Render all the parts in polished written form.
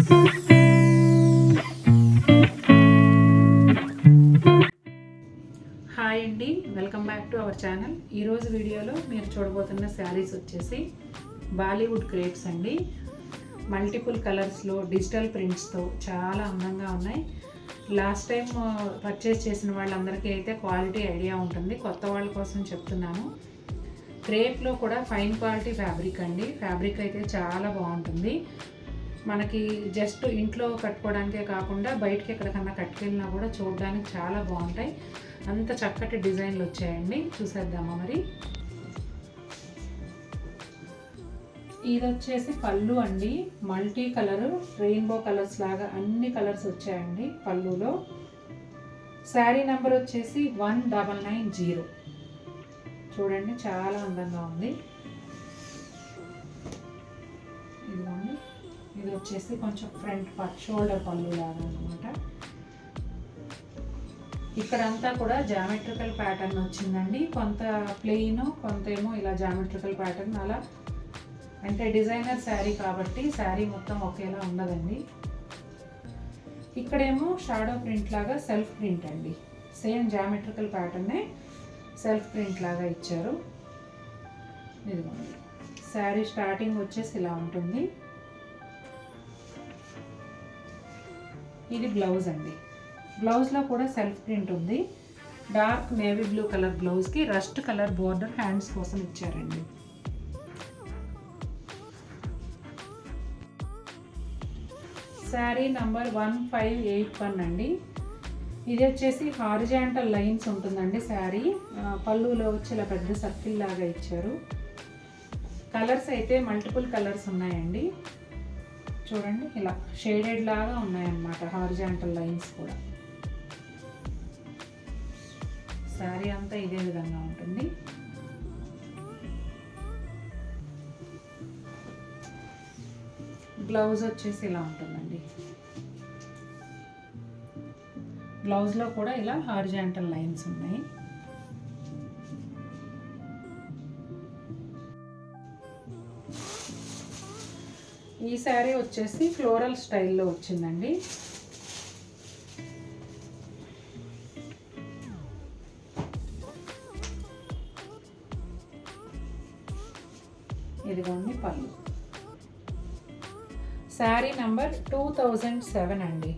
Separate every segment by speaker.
Speaker 1: Hi అండి, welcome back to our channel. ఈరోజు వీడియోలో మీరు చూడబోతున్న శారీస్ వచ్చేసి బాలీవుడ్ క్రేప్స్ అండి. మల్టిపుల్ కలర్స్లో డిజిటల్ ప్రింట్స్తో చాలా అందంగా ఉన్నాయి. లాస్ట్ టైం పర్చేస్ చేసిన వాళ్ళందరికీ అయితే క్వాలిటీ ఐడియా ఉంటుంది. కొత్త వాళ్ళ కోసం చెప్తున్నాను. క్రేప్లో కూడా ఫైన్ క్వాలిటీ ఫ్యాబ్రిక్ అండి. ఫ్యాబ్రిక్ అయితే చాలా బాగుంటుంది. మనకి జస్ట్ ఇంట్లో కట్టుకోవడానికే కాకుండా బయటకి ఎక్కడికన్నా కట్టుకెళ్ళినా కూడా చూడడానికి చాలా బాగుంటాయి. అంత చక్కటి డిజైన్లు వచ్చాయండి. చూసేద్దామా మరి. ఇది వచ్చేసి పళ్ళు అండి. మల్టీ కలర్ రెయిన్బో కలర్స్ లాగా అన్ని కలర్స్ వచ్చాయండి పళ్ళులో. శారీ నెంబర్ వచ్చేసి 1990. చూడండి, చాలా అందంగా ఉంది. ఇదిగోండి, ఇది వచ్చేసి కొంచెం ఫ్రంట్ పార్ట్ షోల్డర్ పళ్ళు లాగా అనమాట. ఇక్కడంతా కూడా జామెట్రికల్ ప్యాటర్న్ వచ్చిందండి. కొంత ప్లెయిన్, కొంత ఏమో ఇలా జామెట్రికల్ ప్యాటర్న్. అలా అంటే డిజైనర్ శారీ కాబట్టి శారీ మొత్తం ఒకేలా ఉండదండి. ఇక్కడేమో షాడో ప్రింట్ లాగా సెల్ఫ్ ప్రింట్ అండి. సేమ్ జామెట్రికల్ ప్యాటర్నే సెల్ఫ్ ప్రింట్ లాగా ఇచ్చారు. ఇదిగోండి, శారీ స్టార్టింగ్ వచ్చేసి ఇలా ఉంటుంది. ఇది బ్లౌజ్ అండి. బ్లౌజ్లో కూడా సెల్ఫ్ ప్రింట్ ఉంది. డార్క్ నేవీ బ్లూ కలర్ బ్లౌజ్కి రస్ట్ కలర్ బోర్డర్ హ్యాండ్స్ కోసం ఇచ్చారండి. శారీ నంబర్ 1581 అండి. ఇది వచ్చేసి హారిజాంటల్ లైన్స్ ఉంటుందండి శారీ. పళ్ళులో వచ్చి ఇలా పెద్ద సర్కిల్ లాగా ఇచ్చారు. కలర్స్ అయితే మల్టిపుల్ కలర్స్ ఉన్నాయండి. చూడండి, ఇలా షేడెడ్ లాగా ఉన్నాయన్నమాట హారిజాంటల్ లైన్స్ కూడా. శారీ అంతా ఇదే విధంగా ఉంటుంది. బ్లౌజ్ వచ్చేసి ఇలా ఉంటుందండి. బ్లౌజ్లో కూడా ఇలా హారిజాంటల్ లైన్స్ ఉన్నాయి. ఈ శారీ వచ్చేసి ఫ్లోరల్ స్టైల్లో వచ్చిందండి. ఇదిగోండి పళ్ళు. శారీ నంబర్ 2007 అండి.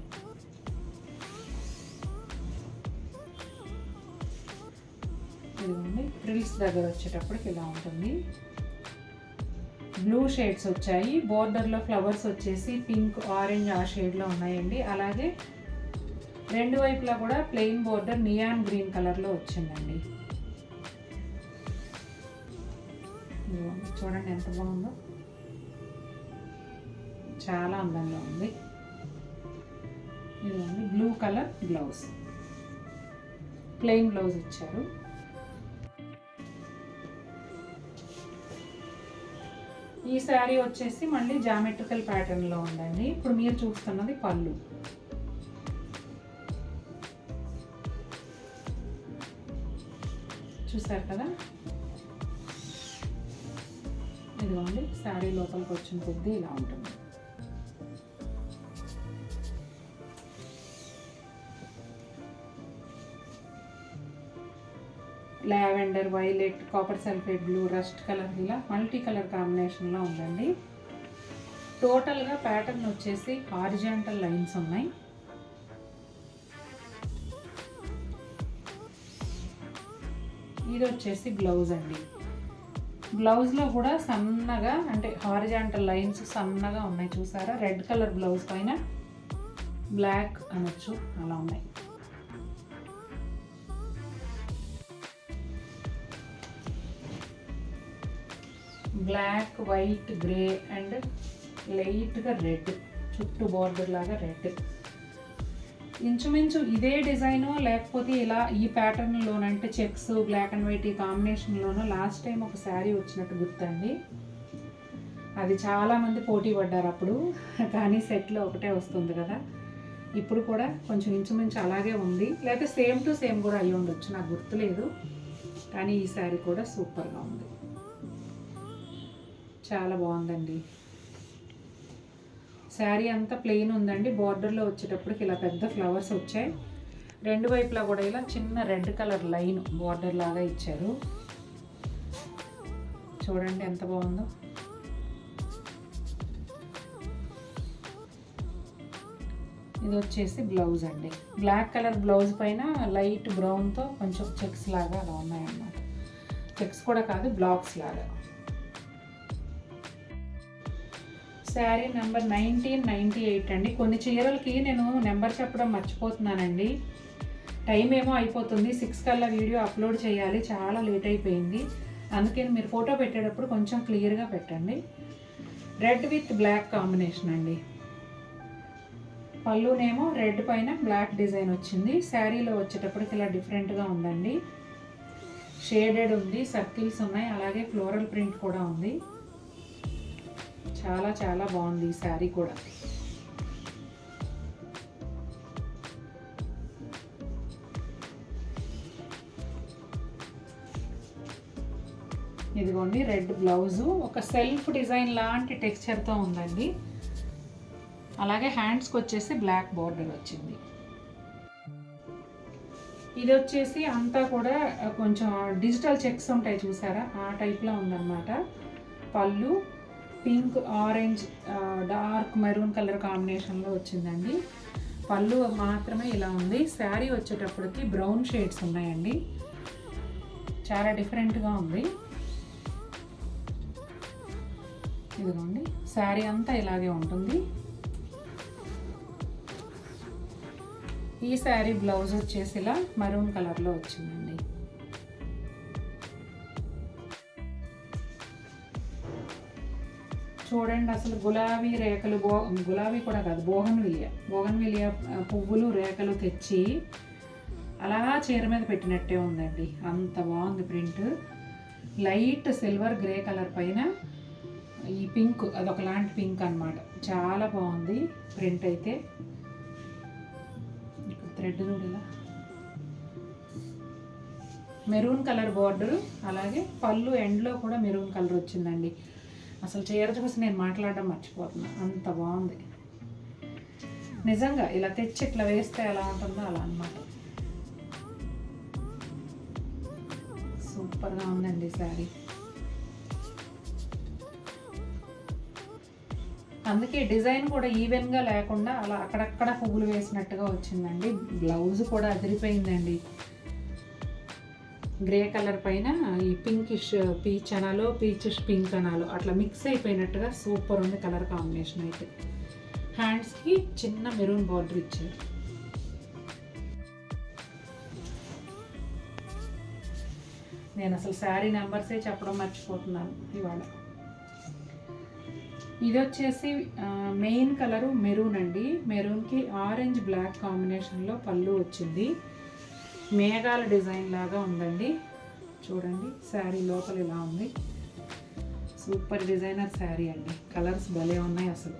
Speaker 1: ఇదిగోండి, ఫ్రిల్స్ దగ్గర వచ్చేటప్పటికి ఇలా ఉంటుంది. బ్లూ షేడ్స్ వచ్చాయి. బోర్డర్లో ఫ్లవర్స్ వచ్చేసి పింక్, ఆరెంజ్ ఆ షేడ్లో ఉన్నాయండి. అలాగే రెండు వైపులా కూడా ప్లెయిన్ బోర్డర్ నియాన్ గ్రీన్ కలర్లో వచ్చిందండి. చూడండి ఎంత బాగుందో, చాలా అందంగా ఉంది. ఇదిగోండి blue colour blouse, plain blouse ఇచ్చారు. ఈ శారీ వచ్చేసి మళ్ళీ జామెట్రికల్ ప్యాటర్న్లో ఉందండి. ఇప్పుడు మీరు చూస్తున్నది పళ్ళు. చూసారు కదా. ఇదిగోండి, శారీ లోపలికి వచ్చిన కొద్దీ ఇలా ఉంటుంది. Lavender, violet, copper sulphate blue, rust colour, ఇలా మల్టీ కలర్ కాంబినేషన్లో ఉందండి. టోటల్గా ప్యాటర్న్ వచ్చేసి హారిజాంటల్ లైన్స్ ఉన్నాయి. ఇది వచ్చేసి బ్లౌజ్ అండి. బ్లౌజ్లో కూడా సన్నగా అంటే హారిజాంటల్ లైన్స్ సన్నగా ఉన్నాయి. చూసారా, రెడ్ కలర్ బ్లౌజ్ పైన బ్లాక్ అనొచ్చు అలా ఉన్నాయి. బ్లాక్, వైట్, గ్రే అండ్ లైట్గా రెడ్, చుట్టూ బార్డర్ లాగా రెడ్. ఇంచుమించు ఇదే డిజైను లేకపోతే ఇలా ఈ ప్యాటర్న్లోనంటే చెక్స్, బ్లాక్ అండ్ వైట్ ఈ కాంబినేషన్లోనూ లాస్ట్ టైం ఒక శారీ వచ్చినట్టు గుర్తండి. అది చాలామంది పోటీ పడ్డారు అప్పుడు, కానీ సెట్లో ఒకటే వస్తుంది కదా. ఇప్పుడు కూడా కొంచెం ఇంచుమించు అలాగే ఉంది, లేకపోతే సేమ్ టు సేమ్ కూడా అయ్యి ఉండొచ్చు, నాకు గుర్తులేదు. కానీ ఈ శారీ కూడా సూపర్గా ఉంది, చాలా బాగుందండి. శారీ అంతా ప్లెయిన్ ఉందండి. బార్డర్లో వచ్చేటప్పటికి ఇలా పెద్ద ఫ్లవర్స్ వచ్చాయి. రెండు వైపులా కూడా ఇలా చిన్న రెడ్ కలర్ లైన్ బార్డర్ లాగా ఇచ్చారు. చూడండి ఎంత బాగుందో. ఇది వచ్చేసి బ్లౌజ్ అండి. బ్లాక్ కలర్ బ్లౌజ్ పైన లైట్ బ్రౌన్తో కొంచెం చెక్స్ లాగా అలా ఉన్నాయన్నమాట. చెక్స్ కూడా కాదు, బ్లాక్స్ లాగా. శారీ నెంబర్ 1998 అండి. కొన్ని చీరలకి నేను నెంబర్ చెప్పడం మర్చిపోతున్నానండి. టైం ఏమో అయిపోతుంది, 6 కల్లా వీడియో అప్లోడ్ చేయాలి, చాలా లేట్ అయిపోయింది. అందుకని మీరు ఫోటో పెట్టేటప్పుడు కొంచెం క్లియర్గా పెట్టండి. రెడ్ విత్ బ్లాక్ కాంబినేషన్ అండి. పళ్ళునేమో రెడ్ పైన బ్లాక్ డిజైన్ వచ్చింది. శారీలో వచ్చేటప్పటికి ఇలా డిఫరెంట్గా ఉందండి. షేడెడ్ ఉంది, సర్కిల్స్ ఉన్నాయి, అలాగే ఫ్లోరల్ ప్రింట్ కూడా ఉంది. చాలా చాలా బాగుంది ఈ శారీ కూడా. ఇదిగోండి రెడ్ బ్లౌజు, ఒక సెల్ఫ్ డిజైన్ లాంటి టెక్స్చర్తో ఉందండి. అలాగే హ్యాండ్స్కి వచ్చేసి బ్లాక్ బార్డర్ వచ్చింది. ఇది వచ్చేసి అంతా కూడా కొంచెం డిజిటల్ చెక్స్ ఉంటాయి చూసారా, ఆ టైప్లో ఉందన్నమాట. పళ్ళు pink, orange, dark maroon colour కాంబినేషన్లో వచ్చిందండి. పళ్ళు మాత్రమే ఇలా ఉంది. శారీ వచ్చేటప్పటికి బ్రౌన్ షేడ్స్ ఉన్నాయండి. చాలా డిఫరెంట్గా ఉంది. ఇదిగోండి శారీ అంతా ఇలాగే ఉంటుంది. ఈ శారీ బ్లౌజ్ వచ్చేసి ఇలా మరూన్ కలర్లో వచ్చిందండి. చూడండి అసలు గులాబీ రేఖలు, గులాబీ కూడా కాదు, బోగన్విలియా పువ్వులు రేఖలు తెచ్చి అలా చీర మీద పెట్టినట్టే ఉందండి. అంత బాగుంది print. Light silver grey colour పైన ఈ పింక్, అదొకలాంటి పింక్ అన్నమాట. చాలా బాగుంది ప్రింట్ అయితే. థ్రెడ్ చూడలా, మెరూన్ కలర్ బార్డరు, అలాగే పళ్ళు ఎండ్లో కూడా మెరూన్ కలర్ వచ్చిందండి. అసలు చీర చూసి నేను మాట్లాడడం మర్చిపోతున్నా, అంత బాగుంది నిజంగా. ఇలా తెచ్చి ఇట్లా వేస్తే ఎలా ఉంటుందో అలా అన్నమాట. సూపర్గా ఉందండి శారీ. అందుకే డిజైన్ కూడా ఈవెన్గా లేకుండా అలా అక్కడక్కడ పువ్వులు వేసినట్టుగా వచ్చిందండి. బ్లౌజ్ కూడా అదిరిపోయిందండి. గ్రే కలర్ పైన ఈ పింకిష్ పీచ్ అనాలో, పీచిష్ పింక్ అనాలో అట్లా మిక్స్ అయిపోయినట్టుగా సూపర్ ఉంది కలర్ కాంబినేషన్ అయితే. హ్యాండ్స్కి చిన్న మెరూన్ బార్డర్ ఇచ్చారు. నేను అసలు శారీ నెంబర్సే చెప్పడం మర్చిపోతున్నాను ఇవాళ. ఇది వచ్చేసి మెయిన్ కలరు మెరూన్ అండి. మెరూన్కి ఆరెంజ్ బ్లాక్ కాంబినేషన్లో పళ్ళు వచ్చింది. మేఘాల డిజైన్ లాగా ఉందండి. చూడండి శారీ లోపల ఇలా ఉంది. సూపర్ డిజైనర్ శారీ అండి. కలర్స్ భలే ఉన్నాయి అసలు.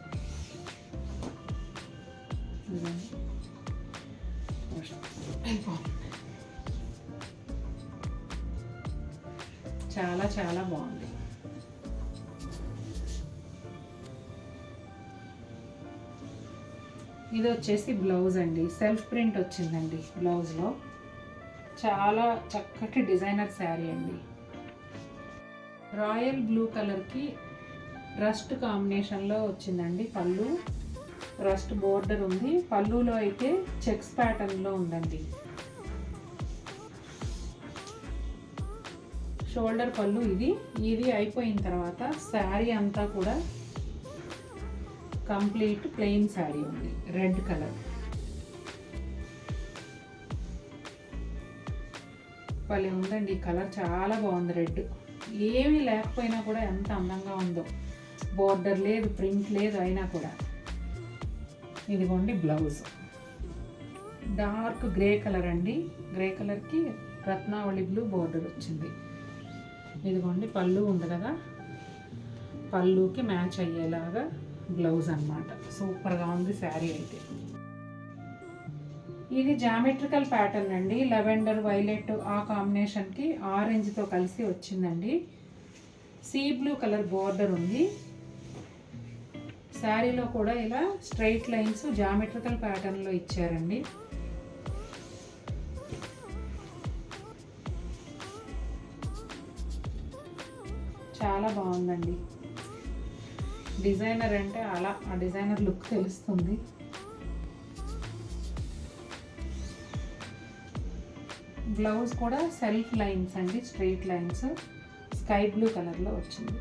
Speaker 1: చాలా చాలా బాగుంది. ఇది వచ్చేసి బ్లౌజ్ అండి. సెల్ఫ్ ప్రింట్ వచ్చిందండి బ్లౌజ్లో. చాలా చక్కటి డిజైనర్ శారీ అండి. రాయల్ బ్లూ కలర్కి రస్ట్ కాంబినేషన్లో వచ్చిందండి పళ్ళు. రస్ట్ బోర్డర్ ఉంది. పళ్ళులో అయితే చెక్స్ ప్యాటర్న్లో ఉందండి. షోల్డర్ పళ్ళు ఇది అయిపోయిన తర్వాత శారీ అంతా కూడా కంప్లీట్ ప్లెయిన్ శారీ ఉంది, రెడ్ కలర్. భలే ఉందండి ఈ కలర్, చాలా బాగుంది. రెడ్ ఏమీ లేకపోయినా కూడా ఎంత అందంగా ఉందో. బోర్డర్ లేదు, ప్రింట్ లేదు, అయినా కూడా. ఇదిగోండి బ్లౌజ్ డార్క్ గ్రే కలర్ అండి. గ్రే కలర్కి రత్నావళి బ్లూ బోర్డర్ వచ్చింది. ఇదిగోండి పళ్ళు ఉంది కదా, పళ్ళుకి మ్యాచ్ అయ్యేలాగా బ్లౌజ్ అన్నమాట. సూపర్గా ఉంది శారీ అయితే. ఇది జామెట్రికల్ ప్యాటర్న్ అండి. లెవెండర్, వైలెట్ ఆ కాంబినేషన్కి ఆరెంజ్తో కలిసి వచ్చిందండి. సీ బ్లూ కలర్ బోర్డర్ ఉంది. శారీలో కూడా ఇలా స్ట్రైట్ లైన్స్ జామెట్రికల్ ప్యాటర్న్లో ఇచ్చారండి. చాలా బాగుందండి. డిజైనర్ అంటే అలా ఆ డిజైనర్ లుక్ తెలుస్తుంది. బ్లౌజ్ కూడా సెల్ఫ్ లైన్స్ అండి, స్ట్రైట్ లైన్స్, స్కై బ్లూ కలర్లో వచ్చింది.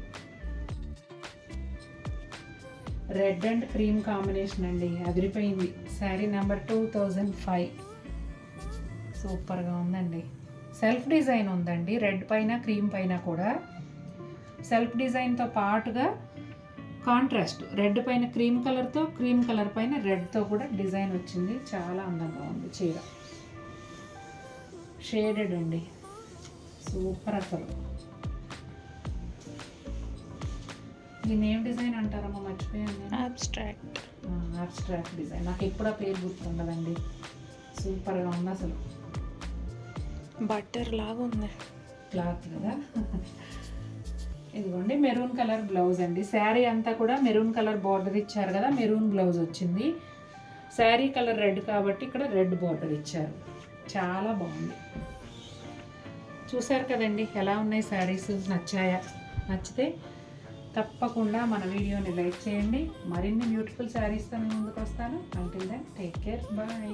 Speaker 1: రెడ్ అండ్ క్రీమ్ కాంబినేషన్ అండి, అదిరిపోయింది. శారీ నెంబర్ 2005. సూపర్గా ఉందండి. సెల్ఫ్ డిజైన్ ఉందండి, రెడ్ పైన క్రీమ్ పైన కూడా. సెల్ఫ్ డిజైన్తో పాటుగా కాంట్రాస్ట్ రెడ్ పైన క్రీమ్ కలర్తో, క్రీమ్ కలర్ పైన రెడ్తో కూడా డిజైన్ వచ్చింది. చాలా అందంగా ఉంది చీర. షేడెడ్ అండి, సూపర్ అసలు. దీన్ని ఏం డిజైన్ అంటారమ్మా, మర్చిపోయాను. Abstract design. నాకు ఎప్పుడు ఆ పేరు గుర్తుండదండి. సూపర్గా ఉంది అసలు.
Speaker 2: బట్టర్ లాగా ఉంది
Speaker 1: క్లాత్ కదా. ఇదిగోండి మెరూన్ కలర్ బ్లౌజ్ అండి. శారీ అంతా కూడా మెరూన్ కలర్ బార్డర్ ఇచ్చారు కదా, మెరూన్ బ్లౌజ్ వచ్చింది. శారీ కలర్ రెడ్ కాబట్టి ఇక్కడ రెడ్ బార్డర్ ఇచ్చారు. చాలా బాగుంది. చూసారు కదండి ఎలా ఉన్నాయి శారీస్, నచ్చాయా? నచ్చితే తప్పకుండా మన వీడియోని లైక్ చేయండి. మరిన్ని బ్యూటిఫుల్ శారీస్తో ముందుకు వస్తాను. Until then take care, bye.